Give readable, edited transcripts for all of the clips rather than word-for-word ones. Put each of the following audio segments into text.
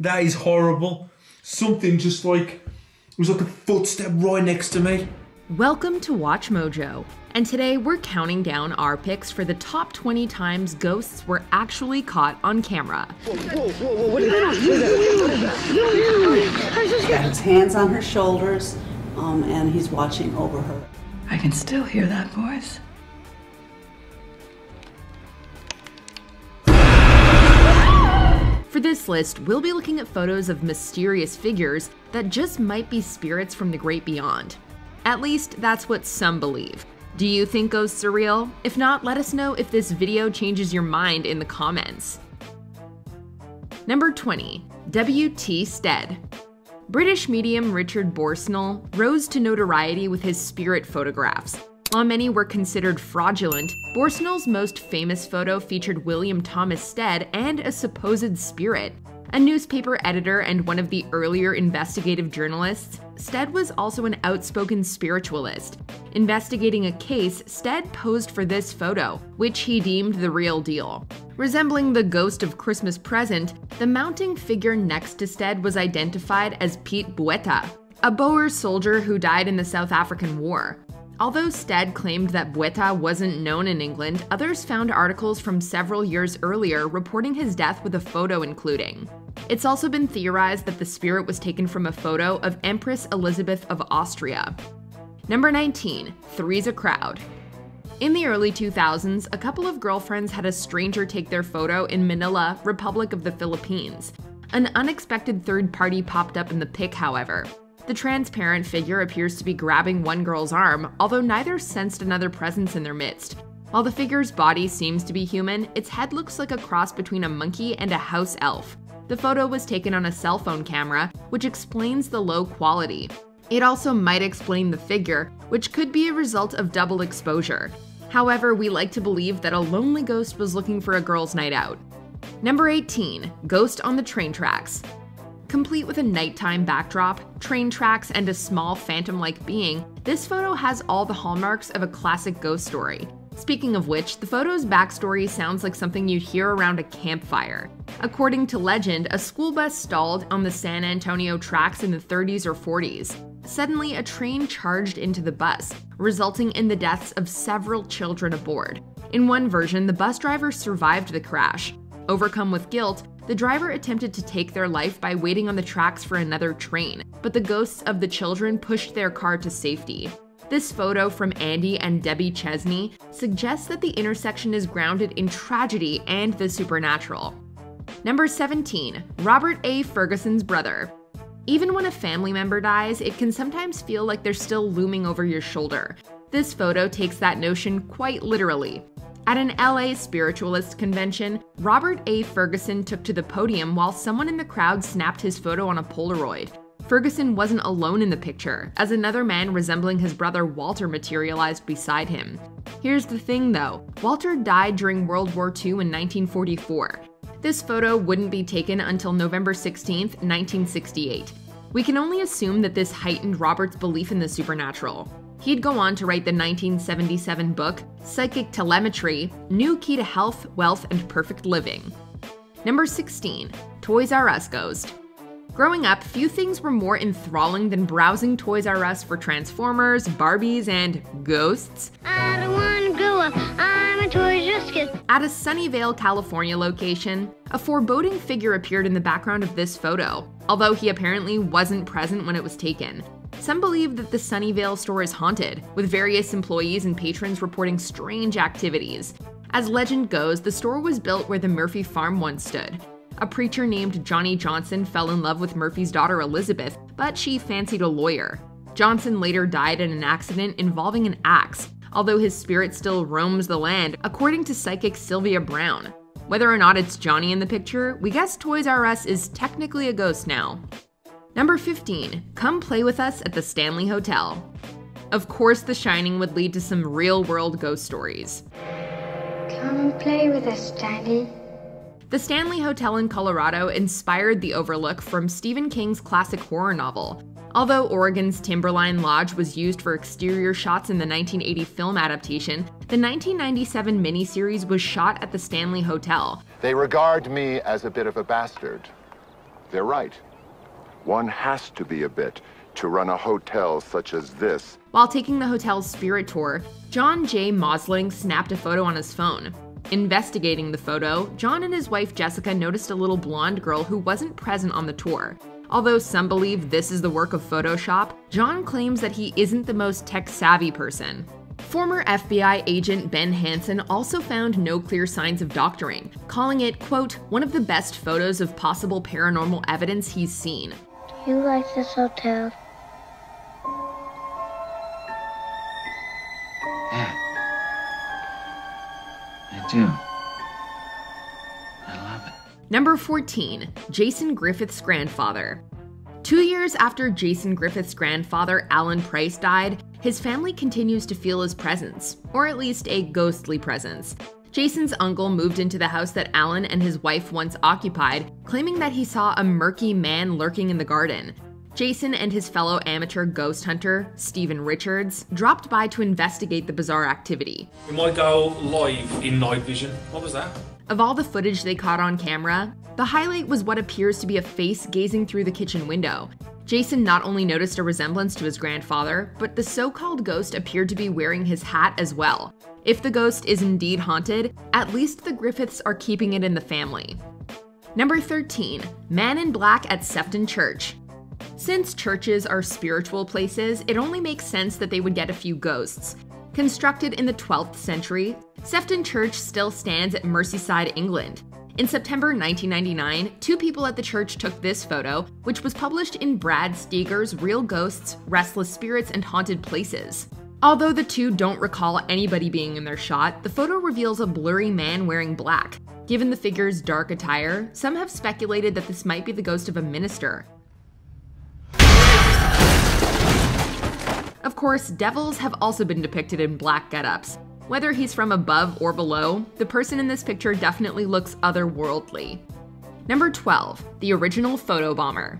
That is horrible. Something just like, it was like a footstep right next to me. Welcome to Watch Mojo, and today we're counting down our picks for the top 20 times ghosts were actually caught on camera. Whoa, what is that? He's got his hands on her shoulders, and he's watching over her. I can still hear that voice. For this list, we'll be looking at photos of mysterious figures that just might be spirits from the great beyond. At least, that's what some believe. Do you think ghosts are real? If not, let us know if this video changes your mind in the comments. Number 20. W.T. Stead. British medium Richard Borsnell rose to notoriety with his spirit photographs. While many were considered fraudulent, Borsnell's most famous photo featured William Thomas Stead and a supposed spirit. A newspaper editor and one of the earlier investigative journalists, Stead was also an outspoken spiritualist. Investigating a case, Stead posed for this photo, which he deemed the real deal. Resembling the ghost of Christmas Present, the mounting figure next to Stead was identified as Piet Botha, a Boer soldier who died in the South African War. Although Stead claimed that Botha wasn't known in England, others found articles from several years earlier reporting his death with a photo including. It's also been theorized that the spirit was taken from a photo of Empress Elizabeth of Austria. Number 19. Three's a Crowd. In the early 2000s, a couple of girlfriends had a stranger take their photo in Manila, Republic of the Philippines. An unexpected third party popped up in the pic, however. The transparent figure appears to be grabbing one girl's arm, although neither sensed another presence in their midst. While the figure's body seems to be human, its head looks like a cross between a monkey and a house elf. The photo was taken on a cell phone camera, which explains the low quality. It also might explain the figure, which could be a result of double exposure. However, we like to believe that a lonely ghost was looking for a girl's night out. Number 18. Ghost on the Train Tracks. Complete with a nighttime backdrop, train tracks, and a small phantom-like being, this photo has all the hallmarks of a classic ghost story. Speaking of which, the photo's backstory sounds like something you'd hear around a campfire. According to legend, a school bus stalled on the San Antonio tracks in the 30s or 40s. Suddenly, a train charged into the bus, resulting in the deaths of several children aboard. In one version, the bus driver survived the crash. Overcome with guilt, the driver attempted to take their life by waiting on the tracks for another train, but the ghosts of the children pushed their car to safety. This photo from Andy and Debbie Chesney suggests that the intersection is grounded in tragedy and the supernatural. Number 17. Robert A. Ferguson's brother. Even when a family member dies, it can sometimes feel like they're still looming over your shoulder. This photo takes that notion quite literally. At an LA spiritualist convention, Robert A. Ferguson took to the podium while someone in the crowd snapped his photo on a Polaroid. Ferguson wasn't alone in the picture, as another man resembling his brother Walter materialized beside him. Here's the thing though, Walter died during World War II in 1944. This photo wouldn't be taken until November 16, 1968. We can only assume that this heightened Robert's belief in the supernatural. He'd go on to write the 1977 book, Psychic Telemetry, New Key to Health, Wealth, and Perfect Living. Number 16. Toys R Us Ghost. Growing up, few things were more enthralling than browsing Toys R Us for Transformers, Barbies, and ghosts. I don't wanna grow up, I'm a Toys R Us kid. At a Sunnyvale, California location, a foreboding figure appeared in the background of this photo, although he apparently wasn't present when it was taken. Some believe that the Sunnyvale store is haunted, with various employees and patrons reporting strange activities. As legend goes, the store was built where the Murphy farm once stood. A preacher named Johnny Johnson fell in love with Murphy's daughter Elizabeth, but she fancied a lawyer. Johnson later died in an accident involving an axe, although his spirit still roams the land, according to psychic Sylvia Brown. Whether or not it's Johnny in the picture, we guess Toys R Us is technically a ghost now. Number 15. Come play with us at the Stanley Hotel. Of course, The Shining would lead to some real-world ghost stories. Come play with us, Daddy. The Stanley Hotel in Colorado inspired The Overlook from Stephen King's classic horror novel. Although Oregon's Timberline Lodge was used for exterior shots in the 1980 film adaptation, the 1997 miniseries was shot at the Stanley Hotel. They regard me as a bit of a bastard. They're right. One has to be a bit to run a hotel such as this. While taking the hotel's spirit tour, John J. Mosling snapped a photo on his phone. Investigating the photo, John and his wife Jessica noticed a little blonde girl who wasn't present on the tour. Although some believe this is the work of Photoshop, John claims that he isn't the most tech-savvy person. Former FBI agent Ben Hansen also found no clear signs of doctoring, calling it, quote, one of the best photos of possible paranormal evidence he's seen. Do you like this hotel? Yeah. I do. I love it. Number 14. Jason Griffith's grandfather. 2 years after Jason Griffith's grandfather, Alan Price, died, his family continues to feel his presence, or at least a ghostly presence. Jason's uncle moved into the house that Alan and his wife once occupied, claiming that he saw a murky man lurking in the garden. Jason and his fellow amateur ghost hunter, Stephen Richards, dropped by to investigate the bizarre activity. We might go live in night vision. What was that? Of all the footage they caught on camera, the highlight was what appears to be a face gazing through the kitchen window. Jason not only noticed a resemblance to his grandfather, but the so-called ghost appeared to be wearing his hat as well. If the ghost is indeed haunted, at least the Griffiths are keeping it in the family. Number 13. Man in Black at Sefton Church. Since churches are spiritual places, it only makes sense that they would get a few ghosts. Constructed in the 12th century, Sefton Church still stands at Merseyside, England. In September 1999, 2 people at the church took this photo, which was published in Brad Steger's Real Ghosts, Restless Spirits, and Haunted Places. Although the 2 don't recall anybody being in their shot, the photo reveals a blurry man wearing black. Given the figure's dark attire, some have speculated that this might be the ghost of a minister. Of course, devils have also been depicted in black get-ups. Whether he's from above or below, the person in this picture definitely looks otherworldly. Number 12. The original photobomber.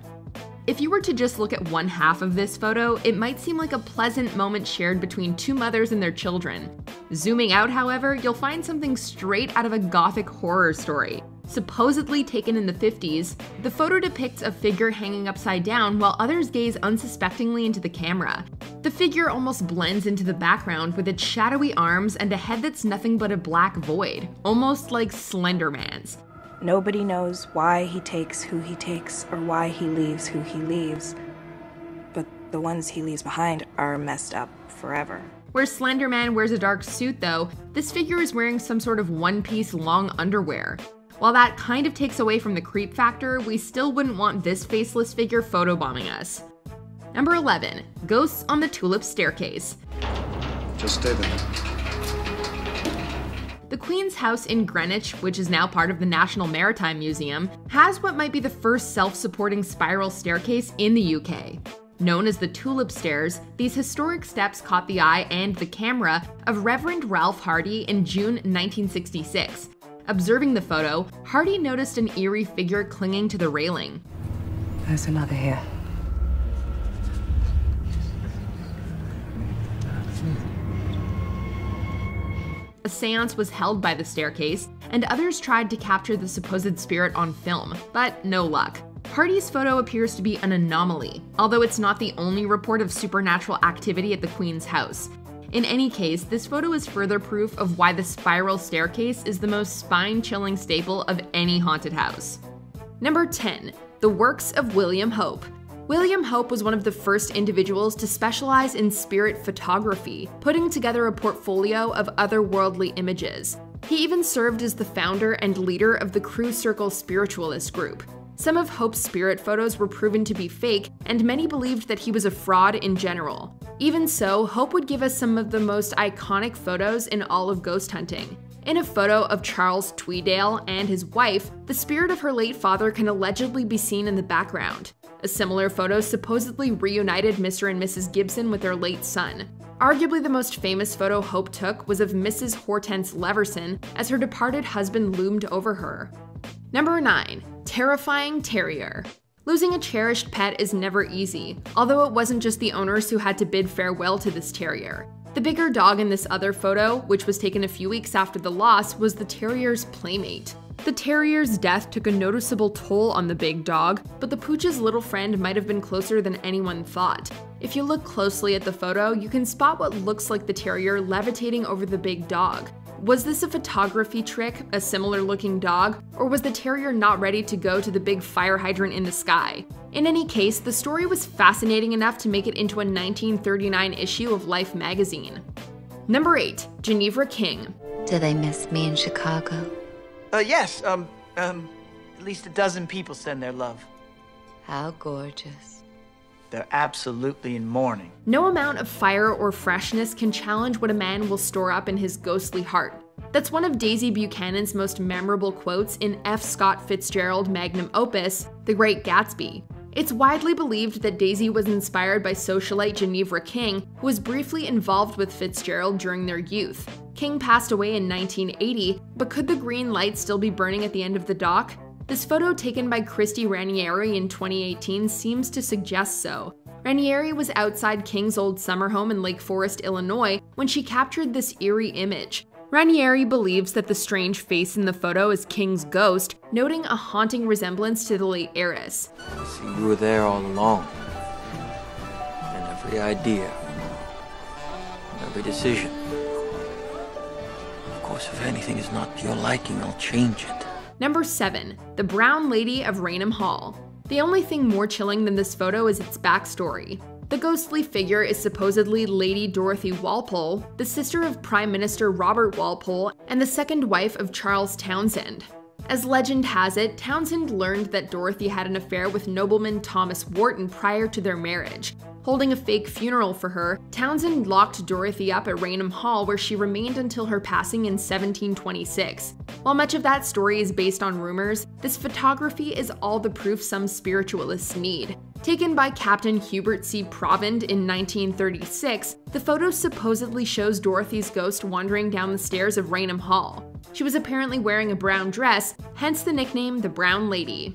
If you were to just look at one half of this photo, it might seem like a pleasant moment shared between 2 mothers and their children. Zooming out, however, you'll find something straight out of a gothic horror story. Supposedly taken in the 50s, the photo depicts a figure hanging upside down while others gaze unsuspectingly into the camera. The figure almost blends into the background with its shadowy arms and a head that's nothing but a black void, almost like Slender Man's. Nobody knows why he takes who he takes or why he leaves who he leaves, but the ones he leaves behind are messed up forever. Where Slender Man wears a dark suit though, this figure is wearing some sort of one-piece long underwear. While that kind of takes away from the creep factor, we still wouldn't want this faceless figure photobombing us. Number 11. Ghosts on the Tulip Staircase. Just stay there. The Queen's House in Greenwich, which is now part of the National Maritime Museum, has what might be the first self-supporting spiral staircase in the UK. Known as the Tulip Stairs, these historic steps caught the eye and the camera of Reverend Ralph Hardy in June 1966. Observing the photo, Hardy noticed an eerie figure clinging to the railing. There's another here. A seance was held by the staircase, and others tried to capture the supposed spirit on film, but no luck. Hardy's photo appears to be an anomaly, although it's not the only report of supernatural activity at the Queen's house. In any case, this photo is further proof of why the spiral staircase is the most spine-chilling staple of any haunted house. Number 10. The works of William Hope. William Hope was one of the first individuals to specialize in spirit photography, putting together a portfolio of otherworldly images. He even served as the founder and leader of the Crew Circle spiritualist group. Some of Hope's spirit photos were proven to be fake, and many believed that he was a fraud in general. Even so, Hope would give us some of the most iconic photos in all of ghost hunting. In a photo of Charles Tweedale and his wife, the spirit of her late father can allegedly be seen in the background. A similar photo supposedly reunited Mr. and Mrs. Gibson with their late son. Arguably the most famous photo Hope took was of Mrs. Hortense Leverson as her departed husband loomed over her. Number 9. Terrifying Terrier. Losing a cherished pet is never easy, although it wasn't just the owners who had to bid farewell to this terrier. The bigger dog in this other photo, which was taken a few weeks after the loss, was the terrier's playmate. The terrier's death took a noticeable toll on the big dog, but the pooch's little friend might have been closer than anyone thought. If you look closely at the photo, you can spot what looks like the terrier levitating over the big dog. Was this a photography trick, a similar looking dog, or was the terrier not ready to go to the big fire hydrant in the sky? In any case, the story was fascinating enough to make it into a 1939 issue of Life magazine. Number 8. Ginevra King. Do they miss me in Chicago? Yes, at least a dozen people send their love. How gorgeous. They're absolutely in mourning. No amount of fire or freshness can challenge what a man will store up in his ghostly heart. That's one of Daisy Buchanan's most memorable quotes in F. Scott Fitzgerald's magnum opus, The Great Gatsby. It's widely believed that Daisy was inspired by socialite Ginevra King, who was briefly involved with Fitzgerald during their youth. King passed away in 1980, but could the green light still be burning at the end of the dock? This photo taken by Christy Ranieri in 2018 seems to suggest so. Ranieri was outside King's old summer home in Lake Forest, Illinois, when she captured this eerie image. Ranieri believes that the strange face in the photo is King's ghost, noting a haunting resemblance to the late heiress. See, you were there all along. And every idea, every decision. Of course, if anything is not to your liking, I'll change it. Number 7. The Brown Lady of Raynham Hall. The only thing more chilling than this photo is its backstory. The ghostly figure is supposedly Lady Dorothy Walpole, the sister of Prime Minister Robert Walpole and the second wife of Charles Townshend. As legend has it, Townshend learned that Dorothy had an affair with nobleman Thomas Wharton prior to their marriage. Holding a fake funeral for her, Townshend locked Dorothy up at Raynham Hall, where she remained until her passing in 1726. While much of that story is based on rumors, this photography is all the proof some spiritualists need. Taken by Captain Hubert C. Provand in 1936, the photo supposedly shows Dorothy's ghost wandering down the stairs of Raynham Hall. She was apparently wearing a brown dress, hence the nickname the Brown Lady.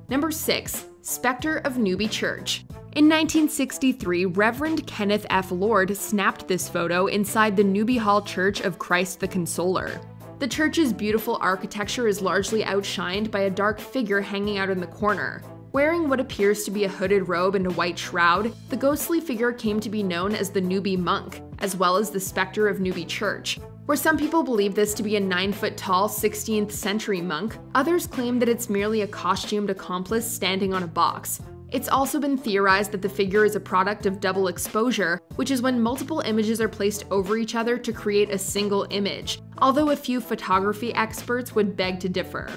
Number 6. Spectre of Newby Church. In 1963, Reverend Kenneth F. Lord snapped this photo inside the Newby Hall Church of Christ the Consoler. The church's beautiful architecture is largely outshined by a dark figure hanging out in the corner. Wearing what appears to be a hooded robe and a white shroud, the ghostly figure came to be known as the Newby Monk, as well as the Spectre of Newby Church. Where some people believe this to be a 9-foot-tall 16th century monk, others claim that it's merely a costumed accomplice standing on a box. It's also been theorized that the figure is a product of double exposure, which is when multiple images are placed over each other to create a single image, although a few photography experts would beg to differ.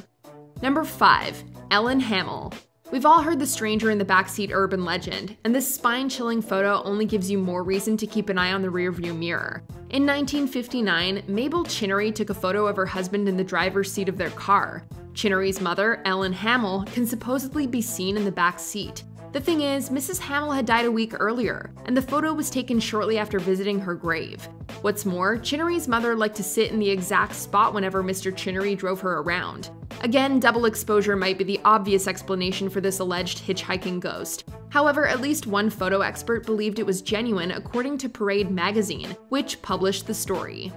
Number 5. Ellen Hammell. We've all heard the stranger in the backseat urban legend, and this spine-chilling photo only gives you more reason to keep an eye on the rearview mirror. In 1959, Mabel Chinnery took a photo of her husband in the driver's seat of their car. Chinnery's mother, Ellen Hammell, can supposedly be seen in the back seat. The thing is, Mrs. Hammell had died a week earlier, and the photo was taken shortly after visiting her grave. What's more, Chinnery's mother liked to sit in the exact spot whenever Mr. Chinnery drove her around. Again, double exposure might be the obvious explanation for this alleged hitchhiking ghost. However, at least one photo expert believed it was genuine, according to Parade magazine, which published the story.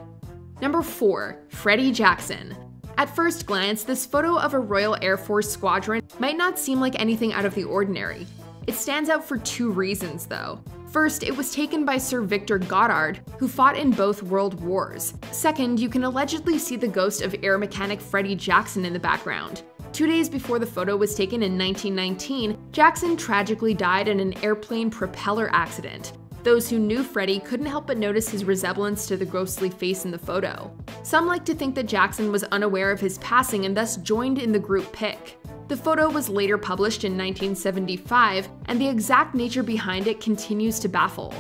Number 4. Freddie Jackson. At first glance, this photo of a Royal Air Force squadron might not seem like anything out of the ordinary. It stands out for 2 reasons, though. First, it was taken by Sir Victor Goddard, who fought in both World Wars. Second, you can allegedly see the ghost of air mechanic Freddie Jackson in the background. 2 days before the photo was taken in 1919, Jackson tragically died in an airplane propeller accident. Those who knew Freddie couldn't help but notice his resemblance to the ghostly face in the photo. Some like to think that Jackson was unaware of his passing and thus joined in the group pic. The photo was later published in 1975, and the exact nature behind it continues to baffle.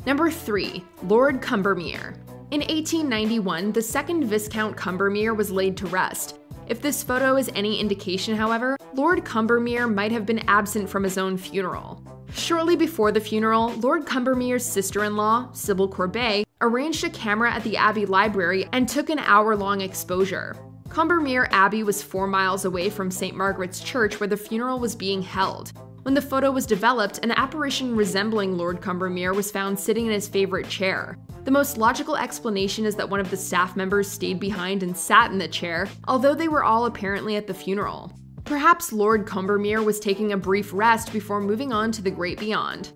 Number 3. Lord Combermere. In 1891, the 2nd Viscount Combermere was laid to rest. If this photo is any indication, however, Lord Combermere might have been absent from his own funeral. Shortly before the funeral, Lord Combermere's sister-in-law, Sybil Corbet, arranged a camera at the Abbey Library and took an hour-long exposure. Combermere Abbey was 4 miles away from St. Margaret's Church where the funeral was being held. When the photo was developed, an apparition resembling Lord Combermere was found sitting in his favorite chair. The most logical explanation is that one of the staff members stayed behind and sat in the chair, although they were all apparently at the funeral. Perhaps Lord Combermere was taking a brief rest before moving on to the great beyond.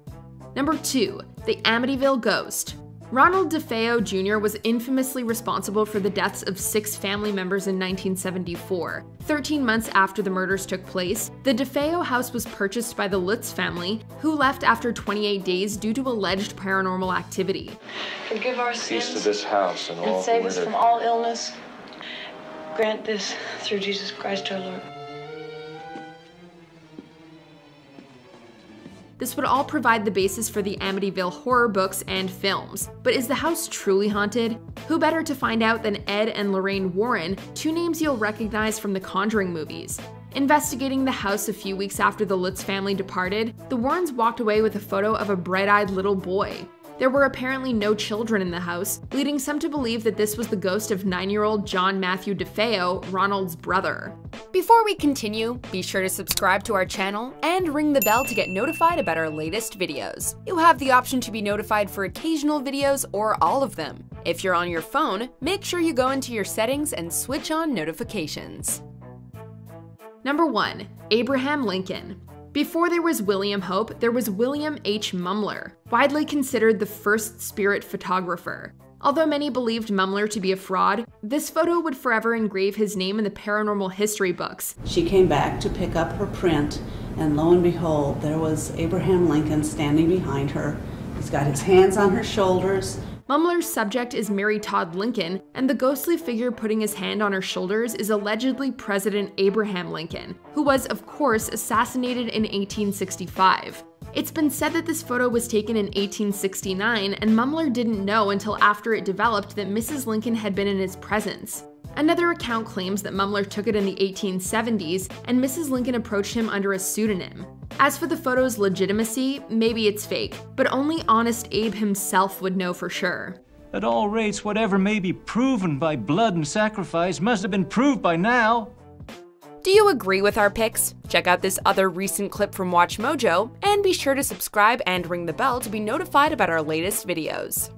Number 2. The Amityville Ghost. Ronald DeFeo Jr. was infamously responsible for the deaths of 6 family members in 1974. 13 months after the murders took place, the DeFeo house was purchased by the Lutz family, who left after 28 days due to alleged paranormal activity. Forgive our sins Peace to this house and all save who us live. from all illness. Grant this through Jesus Christ our Lord. This would all provide the basis for the Amityville horror books and films. But is the house truly haunted? Who better to find out than Ed and Lorraine Warren, 2 names you'll recognize from the Conjuring movies. Investigating the house a few weeks after the Lutz family departed, the Warrens walked away with a photo of a bright-eyed little boy. There were apparently no children in the house, leading some to believe that this was the ghost of 9-year-old John Matthew DeFeo, Ronald's brother. Before we continue, be sure to subscribe to our channel and ring the bell to get notified about our latest videos. You have the option to be notified for occasional videos or all of them. If you're on your phone, make sure you go into your settings and switch on notifications. Number 1. Abraham Lincoln. Before there was William Hope, there was William H. Mummler, widely considered the first spirit photographer. Although many believed Mummler to be a fraud, this photo would forever engrave his name in the paranormal history books. She came back to pick up her print, and lo and behold, there was Abraham Lincoln standing behind her. He's got his hands on her shoulders. Mummler's subject is Mary Todd Lincoln, and the ghostly figure putting his hand on her shoulders is allegedly President Abraham Lincoln, who was, of course, assassinated in 1865. It's been said that this photo was taken in 1869, and Mummler didn't know until after it developed that Mrs. Lincoln had been in his presence. Another account claims that Mummler took it in the 1870s, and Mrs. Lincoln approached him under a pseudonym. As for the photo's legitimacy, maybe it's fake, but only honest Abe himself would know for sure. At all rates, whatever may be proven by blood and sacrifice must have been proved by now. Do you agree with our picks? Check out this other recent clip from WatchMojo, and be sure to subscribe and ring the bell to be notified about our latest videos.